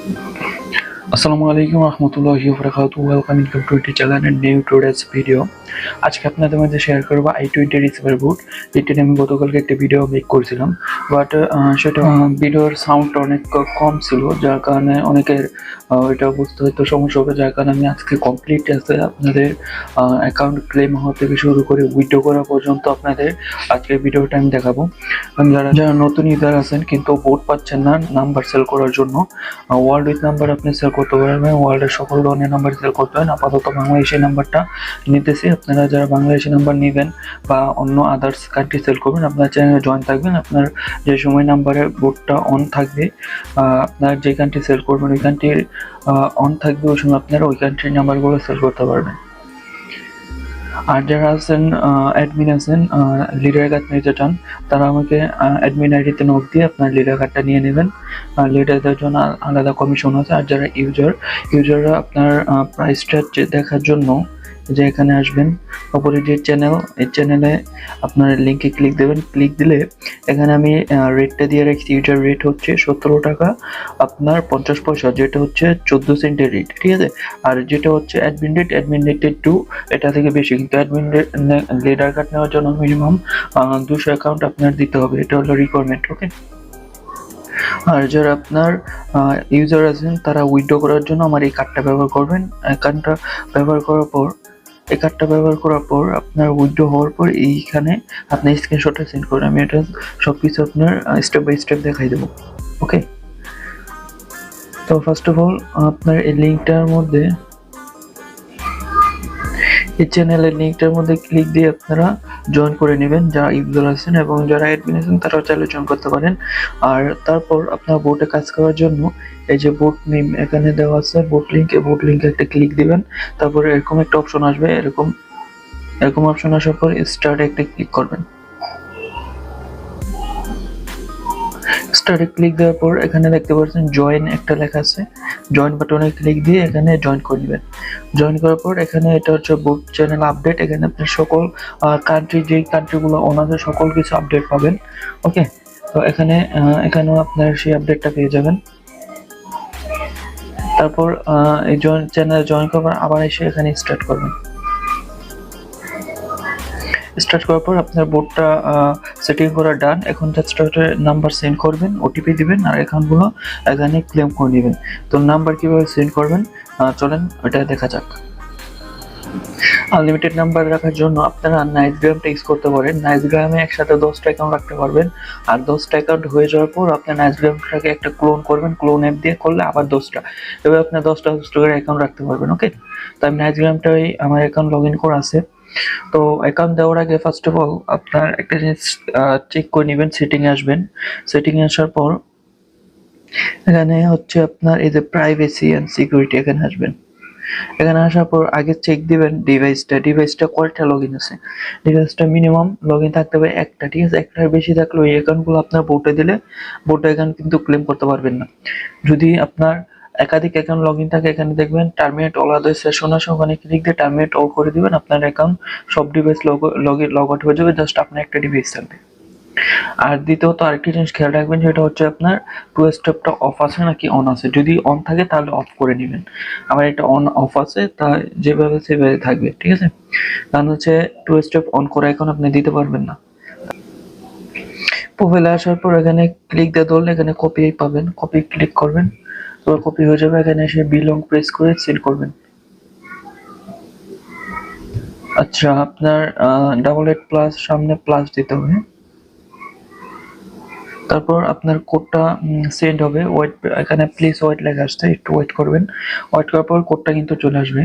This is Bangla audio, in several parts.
আসসালামু আলাইকুম রহমতুল্লাহি ওয়া বারাকাতুহু। Welcome in to the channel and new today's video. আজকে আপনাদের মাঝে শেয়ার করব i20 রিসিভার বুট। এটা নিয়ে আমি গতকালকে একটা ভিডিও মেক করেছিলাম, বাট সেটা ভিডিওর সাউন্ড অনেক কম ছিল, যার কারণে অনেকের এটা বুঝতে হয়তো সমস্যা হবে। যার কারণে আমি আজকে কমপ্লিট আছে আপনাদের অ্যাকাউন্ট ক্লেম হওয়া থেকে শুরু করে উইথড্র করা পর্যন্ত আপনাদের আজকের ভিডিওটা আমি দেখাবো। যারা যারা নতুন ইউজার আছেন কিন্তু বুট পাচ্ছেন না নাম্বার সেল করার জন্য, ওয়ার্ল্ড উইথ নাম্বার আপনি সেল করতে পারবেন। ওয়ার্ল্ডের সকল ধরনের নাম্বার সেল করতে হয়, আপাতত বাংলাদেশি নাম্বারটা নিতেছি। আপনারা যারা বাংলাদেশি নাম্বার নেবেন বা অন্য আদার্স কান্ট্রি সেল করবেন, আপনার চ্যানেলে জয়েন থাকবেন। আপনার যে সময় নাম্বারে বোর্ডটা অন থাকবে, আপনার যে কান্ট্রি সেল করবেন ওই কান্ট্রির অন থাকবে, ওই সময় আপনারা ওই কান্ট্রির নাম্বারগুলো সেল করতে পারবেন। আর যারা আছেন অ্যাডমিন আছেন, লিডার কার্ড নিতে চান, তারা আমাকে অ্যাডমিন আইডিতে নক দিয়ে আপনার লিডার কার্ডটা নিয়ে নেবেন। লিডারদের জন্য আলাদা কমিশন আছে। আর যারা ইউজাররা আপনার প্রাইসটা দেখার জন্য যে এখানে আসবেন, ওপরে যে চ্যানেল, এই চ্যানেলে আপনার লিঙ্কে ক্লিক দেবেন। ক্লিক দিলে এখানে আমি রেটটা দিয়ে রাখছি। ইউজার রেট হচ্ছে 17 টাকা আপনার 50 পয়সা, যেটা হচ্ছে 14 সেন্টের রেট, ঠিক আছে। আর যেটা হচ্ছে অ্যাডমিন রেট একটু এটা থেকে বেশি, কিন্তু অ্যাডমিন লিডার কার্ড নেওয়ার জন্য মিনিমাম 200 অ্যাকাউন্ট আপনার দিতে হবে, এটা হলো রিকোয়ারমেন্ট, ওকে। আর যারা আপনার ইউজার আছেন তারা উইথড্র করার জন্য আমার এই কার্ডটা ব্যবহার করবেন। এই কার্ডটা ব্যবহার করার পর আপনার উইথড্র হওয়ার পর এইখানে আপনি স্ক্রিনশটটা সেন্ড করবেন। আমি এটা সবকিছু আপনার স্টেপ বাই স্টেপ দেখাই দেবো, ওকে। তো ফার্স্ট অফ অল আপনার এই লিঙ্কটার মধ্যে, এই চ্যানেলের লিঙ্কটার মধ্যে ক্লিক দিয়ে আপনারা জয়েন করে নেবেন যারা ইউজার আছেন, এবং যারা অ্যাডমিন আছেন তারাও চাইলে জয়েন করতে পারেন। আর তারপর আপনার বোটে কাজ করার জন্য এই যে বোট নেম এখানে দেওয়া আছে, বোট লিঙ্কে একটা ক্লিক দিবেন। তারপরে এরকম একটা অপশন আসবে, এরকম অপশন আসার পর স্টার্টে একটা ক্লিক করবেন। স্টার্টে ক্লিক দেওয়ার পর এখানে দেখতে পাচ্ছেন জয়েন একটা লেখা আছে, জয়েন বাটনে ক্লিক দিয়ে এখানে জয়েন করে নেবেন। জয়েন করার পর এখানে এটা হচ্ছে বুট চ্যানেল আপডেট, এখানে আপনি সকল কান্ট্রি, যেই কান্ট্রিগুলো ওনাদের সকল কিছু আপডেট পাবেন, ওকে। তো এখানেও আপনার সেই আপডেটটা পেয়ে যাবেন। তারপর এই চ্যানেলে জয়েন করবেন, আবার এসে এখানে স্টার্ট করবেন। স্টার্ট করার পর আপনার বোর্ডটা সেটিং করা ডান। এখন জাস্ট নাম্বার সেন্ড করবেন, ওটিপি দিবেন, আর অ্যাকাউন্টগুলো এখানে ক্লেম করে নেবেন। তো নাম্বার কিভাবে সেন্ড করবেন চলেন ওটা দেখা যাক। আনলিমিটেড নাম্বার রাখার জন্য আপনারা নাইসগ্রামটা ইউজ করতে পারেন। নাইসগ্রামে একসাথে 10টা অ্যাকাউন্ট রাখতে পারবেন। আর 10টা অ্যাকাউন্ট হয়ে যাওয়ার পর আপনার নাইসগ্রামটাকে একটা ক্লোন করবেন, ক্লোন অ্যাপ দিয়ে করলে আবার 10টা, এভাবে আপনি 10টা করে অ্যাকাউন্ট রাখতে পারবেন, ওকে। তো আমি নাইসগ্রামটাই আমার অ্যাকাউন্ট লগ ইন করা আছে। তো অ্যাকাউন্ট দেওয়ার আগে ফার্স্ট অফ অল আপনার একটা জিনিস চেক করে নেবেন। সেটিংয়ে আসবেন, সেটিংয়ে আসার পর এখানে হচ্ছে আপনার এই যে প্রাইভেসি অ্যান্ড সিকিউরিটি, এখানে আসবেন। এখানে আসার পর আগে চেক দিবেন ডিভাইসটা কয়টা লগ ইন আছে। ডিভাইসটা মিনিমাম লগ ইন থাকতে হবে একটা, ঠিক আছে। একটার বেশি থাকলে ওই অ্যাকাউন্টগুলো আপনার বোটে দিলে বোটে অ্যাকাউন্ট কিন্তু ক্লেম করতে পারবেন না। যদি আপনার একাধিক অ্যাকাউন্ট লগ ইন থাকে, এখানে দেখবেন টার্মিনেট অল আদার সেশন আছে, ওখানে ক্লিক দিয়ে টার্মিনেট অল করে দিবেন। আপনার অ্যাকাউন্ট সব ডিভাইস লগ আউট হয়ে যাবে, জাস্ট আপনার একটা ডিভাইস থাকবে। আর দ্বিতীয়ত আরেকটি জিনিস খেয়াল রাখবেন, সেটা হচ্ছে আপনার টু স্টেপটা অফ আছে নাকি অন আছে। যদি অন থাকে তাহলে অফ করে নেবেন। আমার এটা অন অফ আছে, তা যেভাবে সেভাবে থাকবে, ঠিক আছে। কারণ হচ্ছে টু স্টেপ অন করে এখন আপনি দিতে পারবেন না। প্রোফাইলে আসার পর এখানে ক্লিক দিয়ে ধরলে এখানে কপি পাবেন, কপি ক্লিক করবেন, তারপর কপি হয়ে যাবে। এখানে এসে বিলং প্রেস করে সেন্ড করবেন। আচ্ছা, আপনার 88+ সামনে প্লাস দিতে হবে। তারপর আপনার কোডটা সেন্ড হবে। ওয়েট, এখানে প্লিজ ওয়েট লেখা আসছে, একটু ওয়েট করবেন। ওয়েট করার পর কোডটা কিন্তু চলে আসবে।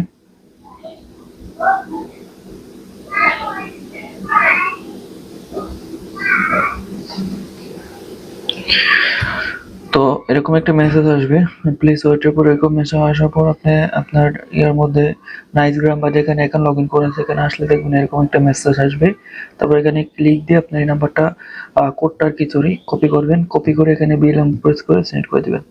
তো এরকম একটা মেসেজ আসবে, প্লিজ ওয়েটের পর এরকম মেসেজ আসার পর আপনি আপনার ইয়ার মধ্যে নাইসগ্রাম বা যেখানে অ্যাকাউন্ট লগ ইন করে সেখানে আসলে দেখবেন এরকম একটা মেসেজ আসবে। তারপর এখানে ক্লিক দিয়ে আপনার এই নাম্বারটা কোডটা আর কি কপি করবেন, কপি করে এখানে বিলং প্রেস করে সেন্ড করে দিবেন।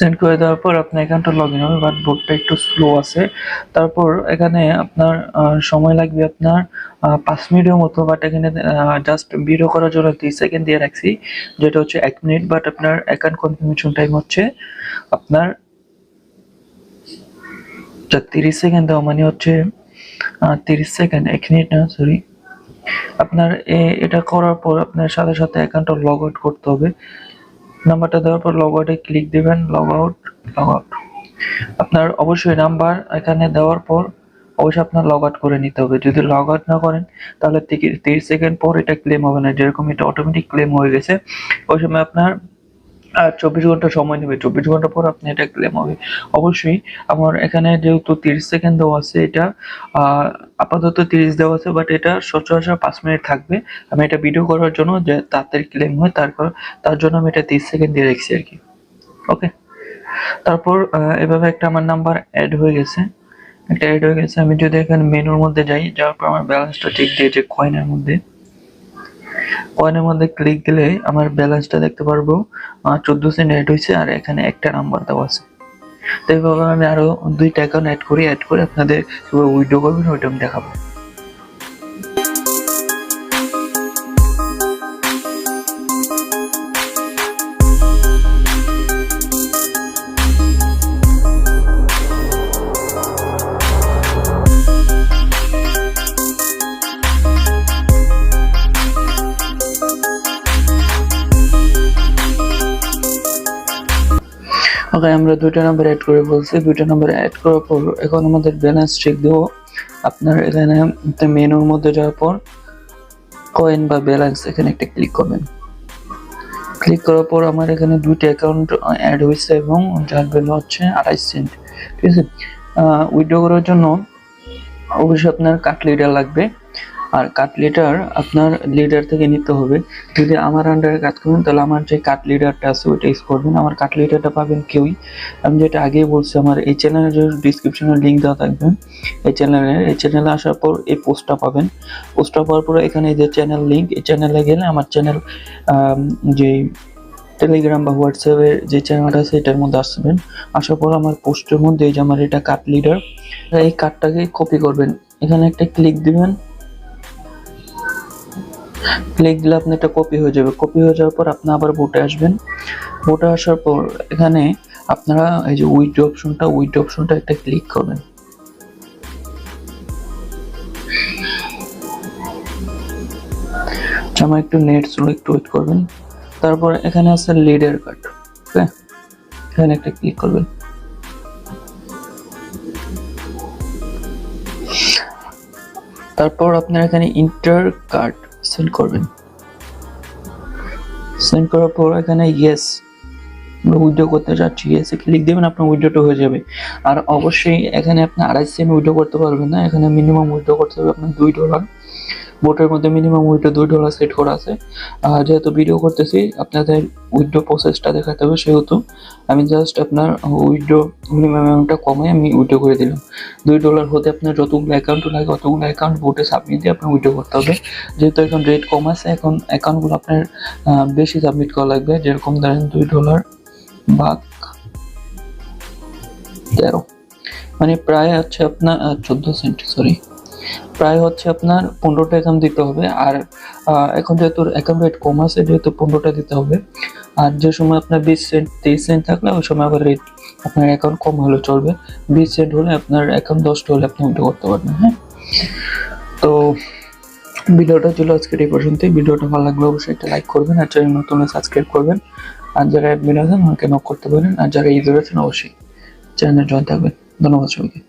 সেন্ড করে দেওয়ার পর আপনার অ্যাকাউন্টটা লগ ইন হবে, বাট বোটটা একটু স্লো আছে। তারপর এখানে আপনার সময় লাগবে আপনার 5 মিনিটের মতো, বাট এখানে জাস্ট ভিডিও করার জন্য 30 সেকেন্ড দিয়ে রাখছি, যেটা হচ্ছে 1 মিনিট। বাট আপনার অ্যাকাউন্ট কনফার্মেশন টাইম হচ্ছে আপনার 30 সেকেন্ড দেওয়া, মানে হচ্ছে 30 সেকেন্ড, 1 মিনিট না, সরি। আপনার এটা করার পর আপনার সাথে সাথে অ্যাকাউন্টটা লগ আউট করতে হবে। নাম্বারটা দেওয়ার পর লগ আউটে ক্লিক দিবেন, লগ আউট। আপনার অবশ্যই নাম্বার এখানে দেওয়ার পর অবশ্যই আপনার লগ আউট করে নিতে হবে। যদি লগ আউট না করেন তাহলে 30 সেকেন্ড পর এটা ক্লেম হবে না, যেরকম এটা অটোমেটিক ক্লেম হয়ে গেছে। ওই সময় আপনার 24 ঘন্টা সময় নেবে, 24 ঘন্টা পর আপনি এটা ক্লেম হবে। অবশ্যই আমার এখানে যেহেতু 30 সেকেন্ড দেওয়া আছে, এটা আপাতত 30 দেওয়া আছে, বাট এটা সচরাচর 5 মিনিট থাকবে। আমি এটা ভিডিও করার জন্য যে তাড়াতাড়ি ক্লেম হয় তার জন্য আমি এটা 30 সেকেন্ড দিয়ে রেখেছি আর কি। ওকে, তারপর এভাবে একটা আমার নাম্বার অ্যাড হয়ে গেছে, আমি যদি এখানে মেনুর মধ্যে যাই, যাওয়ার পর আমার ব্যালেন্সটা চেক দিয়েছে কয়েনের মধ্যে ক্লিক দিলে আমার ব্যালেন্সটা দেখতে পারবো 14 সেন্ট অ্যাড হয়েছে, আর এখানে একটা নাম্বার দেওয়া আছে। তো এইভাবে আমি আরো 2টা অ্যাকাউন্ট অ্যাড করে আপনাদের কিভাবে উইথড্র করবেন ওইটা আমি দেখাবো। ওকে, আমরা 2টা নাম্বার অ্যাড করে বলছি। 2টা নাম্বার অ্যাড করার পর এখন আমাদের ব্যালেন্স চেক দেব। আপনার এখানে মেনুর মধ্যে যাওয়ার পর কয়েন বা ব্যালেন্স এখানে একটা ক্লিক করবেন। ক্লিক করার পর আমার এখানে 2টা অ্যাকাউন্ট অ্যাড হয়েছে এবং যার ভ্যালু হচ্ছে 28 সেন্ট। ঠিক আছে, উইথড্র করার জন্য অবশ্যই আপনার কাট লিডার লাগবে, আর কাট লিডার আপনার লিডার থেকে নিতে হবে। যদি আমার আন্ডারে কাজ করবেন তাহলে আমার যে কাট লিডারটা আছে ওইটা ইউজ করবেন। আমার কাট লিডারটা পাবেন কেউই, আমি যেটা আগেই বলছি, আমার এই চ্যানেলের যে ডিসক্রিপশনে লিঙ্ক দেওয়া থাকবে, এই চ্যানেলে আসার পর এই পোস্টটা পাবেন। পোস্টটা পাওয়ার পরে এখানে যে চ্যানেল লিঙ্ক, এই চ্যানেলে গেলে আমার চ্যানেল যে টেলিগ্রাম বা হোয়াটসঅ্যাপের যে চ্যানেলটা আছে এটার মধ্যে আসবেন। আসার পর আমার পোস্টের মধ্যে এই যে আমার এটা কাট লিডার, এই কার্ডটাকে কপি করবেন। এখানে একটা ক্লিক দিবেন, ক্লিক দিলে আপনি এটা কপি হয়ে যাবে। কপি হয়ে যাওয়ার পর আপনি আবার বোটে আসবেন। বোটে আসার পর এখানে আপনারা এই যে উইথড্র অপশনটা একটা ক্লিক করবেন। আমার একটু নেট স্লো, একটু ওয়েট করবেন। তারপর এখানে আছে লিডার কার্ড, ওকে, এখানে একটা ক্লিক করবেন। তারপর আপনার এখানে ইন্টার কার্ড সেন্ড করবেন। সেন্ড করার পর এখানে ইয়েস, আমরা উইথড্র করতে চাচ্ছি, ইয়েসে ক্লিক দেবেন, আপনার উইথড্রটা হয়ে যাবে। আর অবশ্যই এখানে আপনি 28 সেন্ট উইথড্র করতে পারবেন না, এখানে মিনিমাম উইথড্র করতে হবে আপনার $2। বোটের মধ্যে মিনিমাম উইথড্র $2 সেট করা আছে। যেহেতু ভিডিও করতেছি আপনাদের উইথড্র প্রসেসটা দেখাতে হবে, সেহেতু আমি জাস্ট আপনার উইথড্র মিনিমাম অ্যামাউন্টটা কমে আমি উইথড্র করে দিলাম। $2 হতে আপনার যতগুলো অ্যাকাউন্ট লাগে অতগুলো অ্যাকাউন্ট বোটে সাবমিট দিয়ে আপনার উইথড্র করতে হবে। যেহেতু এখন রেট কম আছে, এখন অ্যাকাউন্টগুলো আপনার বেশি সাবমিট করা লাগবে। যেরকম ধরেন $2 ভাগ 13, মানে প্রায় হচ্ছে আপনার 14 সেন্ট, সরি, প্রায় হচ্ছে আপনার 15টা অ্যাকাউন্ট দিতে হবে। আর এখন যেহেতু অ্যাকাউন্ট রেট কম আছে, যেহেতু 15টা দিতে হবে। আর যে সময় আপনার 20 সেন্ট 30 সেন্ট থাকলে ওই সময় আবার রেট আপনার অ্যাকাউন্ট কম হলে চলবে। 20 সেন্ট হলে আপনার অ্যাকাউন্ট 10টা হলে আপনি উইথড্র করতে পারবেন। হ্যাঁ, তো ভিডিওটা ছিল আজকের এই পর্যন্তই। ভিডিওটা ভালো লাগলে অবশ্যই একটা লাইক করবেন, আর চ্যানেল নতুন হলে সাবস্ক্রাইব করবেন। আর যারা অ্যাডমিন আছেন আমাকে নক করতে পারেন, আর যারা ইউজার আছেন অবশ্যই চ্যানেলে জয়েন থাকবেন। ধন্যবাদ সবাইকে।